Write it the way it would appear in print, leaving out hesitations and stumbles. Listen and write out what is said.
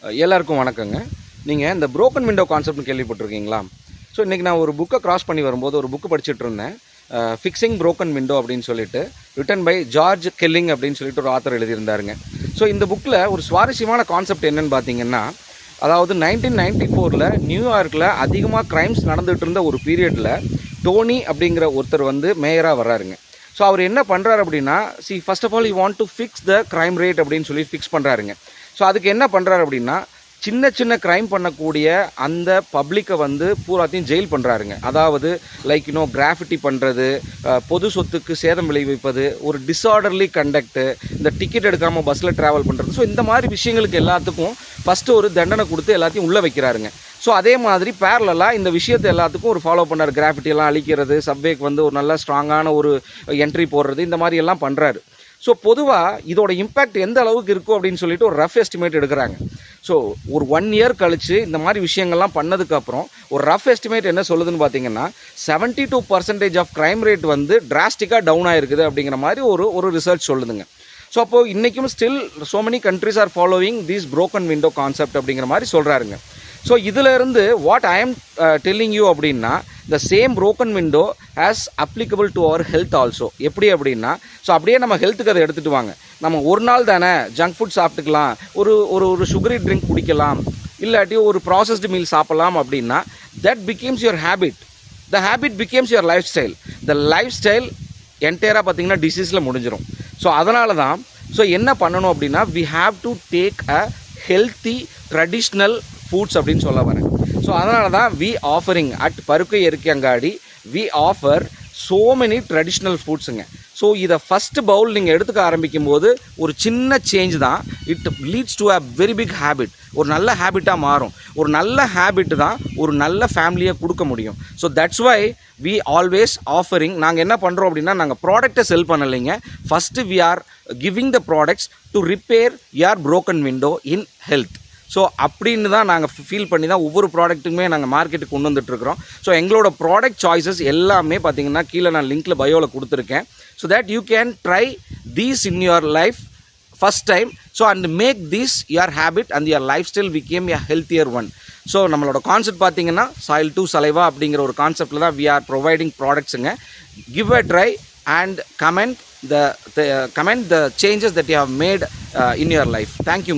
எல்லாருக்கும் வணக்கங்க. நீங்கள் இந்த புரோக்கன் விண்டோ கான்செப்ட்னு கேள்விப்பட்டிருக்கீங்களா? ஸோ இன்றைக்கி நான் ஒரு புக்கை கிராஸ் பண்ணி வரும்போது ஒரு புக்கு படிச்சுட்டு இருந்தேன். ஃபிக்ஸிங் புரோக்கன் விண்டோ அப்படின்னு சொல்லிட்டு ரிட்டன் பை ஜார்ஜ் கெல்லிங் அப்படின்னு சொல்லிட்டு ஒரு ஆத்தர் எழுதியிருந்தாருங்க. ஸோ இந்த புக்கில் ஒரு சுவாரஸ்யமான கான்செப்ட் என்னென்னு பார்த்தீங்கன்னா, அதாவது 1994 நியூயார்க்கில் அதிகமாக க்ரைம்ஸ் நடந்துகிட்டு இருந்த ஒரு பீரியடில் டோனி அப்படிங்கிற ஒருத்தர் மேயராக வர்றாருங்க. ஸோ அவர் என்ன பண்ணுறாரு அப்படின்னா, first of all you want to fix the crime rate அப்படின்னு சொல்லி ஃபிக்ஸ் பண்ணுறாருங்க. ஸோ அதுக்கு என்ன பண்ணுறாரு அப்படின்னா, சின்ன சின்ன க்ரைம் பண்ணக்கூடிய அந்த பப்ளிக்கை பூராத்தையும் ஜெயில் பண்ணுறாருங்க. அதாவது லைக் கிராஃபிட்டி பண்ணுறது, பொது சொத்துக்கு சேதம் விளைவிப்பது, ஒரு டிஸார்டர்லி கண்டக்ட்டு, இந்த டிக்கெட் எடுக்காமல் பஸ்ஸில் ட்ராவல் பண்ணுறது. ஸோ இந்த மாதிரி விஷயங்களுக்கு எல்லாத்துக்கும் ஃபஸ்ட்டு ஒரு தண்டனை கொடுத்து எல்லாத்தையும் உள்ளே வைக்கிறாருங்க. ஸோ அதே மாதிரி பேரலாக இந்த விஷயத்தை எல்லாத்துக்கும் ஒரு ஃபாலோ பண்ணார். கிராஃபிட்டியெல்லாம் அழிக்கிறது, சப்வேக்கு ஒரு நல்ல ஸ்ட்ராங்கான ஒரு என்ட்ரி போடுறது, இந்த மாதிரி எல்லாம் பண்ணுறாரு. ஸோ பொதுவாக இதோட இம்பேக்ட் எந்த அளவுக்கு இருக்கும் அப்படின்னு சொல்லிட்டு ஒரு ரஃப் எஸ்டிமேட் எடுக்கிறாங்க. ஸோ ஒரு 1 இயர் கழித்து இந்த மாதிரி விஷயங்கள்லாம் பண்ணதுக்கப்புறம் ஒரு ரஃப் எஸ்டிமேட் என்ன சொல்லுதுன்னு பார்த்தீங்கன்னா, 72% ஆஃப் க்ரைம் ரேட் டிராஸ்டிக்காக டவுன் ஆகிருக்குது அப்படிங்கிற மாதிரி ஒரு ரிசர்ச் சொல்லுதுங்க. ஸோ அப்போது இன்றைக்கும் still so many countries are following these broken window concept அப்படிங்கிற மாதிரி சொல்கிறாருங்க. ஸோ இதிலிருந்து what I am telling you அப்படின்னா, the same broken window as applicable to our health also. எப்படி அப்படின்னா, ஸோ அப்படியே நம்ம ஹெல்த்துக்கு அதை எடுத்துகிட்டு வாங்க. நம்ம ஒரு நாள் தானே ஜங்க் ஃபுட் சாப்பிட்டுக்கலாம், ஒரு ஒரு சுகரி ட்ரிங்க் குடிக்கலாம், இல்லாட்டி ஒரு ப்ராசஸ்டு மீல் சாப்பிட்லாம் அப்படின்னா, that becomes your habit. The habit becomes your lifestyle. The lifestyle என்டையராக பார்த்தீங்கன்னா டிசீஸில் முடிஞ்சிடும். ஸோ அதனால தான் என்ன பண்ணணும் அப்படின்னா, we have to take a healthy traditional foods அப்படின்னு சொல்ல வரேன். ஸோ அதனால தான் we offering at Parukkai Erukkangadi we offer so many traditional ஃபுட்ஸுங்க. ஸோ இதை ஃபஸ்ட்டு பவுல் நீங்கள் எடுத்துக்க ஆரம்பிக்கும் போது ஒரு சின்ன சேஞ்ச் தான், it leads to a very big habit. ஒரு நல்ல ஹேபிட்டாக மாறும். ஒரு நல்ல ஹேபிட் தான் ஒரு நல்ல ஃபேமிலியை கொடுக்க முடியும். So that's why we always offering. நாங்கள் என்ன பண்ணுறோம் அப்படின்னா, நாங்கள் ப்ராடக்டை செல் பண்ணலைங்க. First we are giving the products to repair your broken window in health. So அப்படின்னு தான் நாங்கள் ஃபீல் பண்ணி தான் ஒவ்வொரு ப்ராடக்ட்டுமே நாங்கள் மார்க்கெட்டுக்கு கொண்டு வந்துட்டுருக்குறோம். ஸோ எங்களோட ப்ராடக்ட் சாய்ஸஸ் எல்லாமே பார்த்தீங்கன்னா கீழே நான் லிங்க்கில் பயோவில் கொடுத்துருக்கேன். So that you can try these in your life first time. So and make these your habit and your lifestyle become a healthier one. So நம்மளோட கான்செப்ட் பார்த்தீங்கன்னா சாயில் டு சலைவா அப்படிங்கிற ஒரு கான்செப்டில் தான் வி ஆர் ப்ரொவைடிங் ப்ராடக்ட்ஸுங்க. Give a try and comment the changes that you have made in your life. Thank you.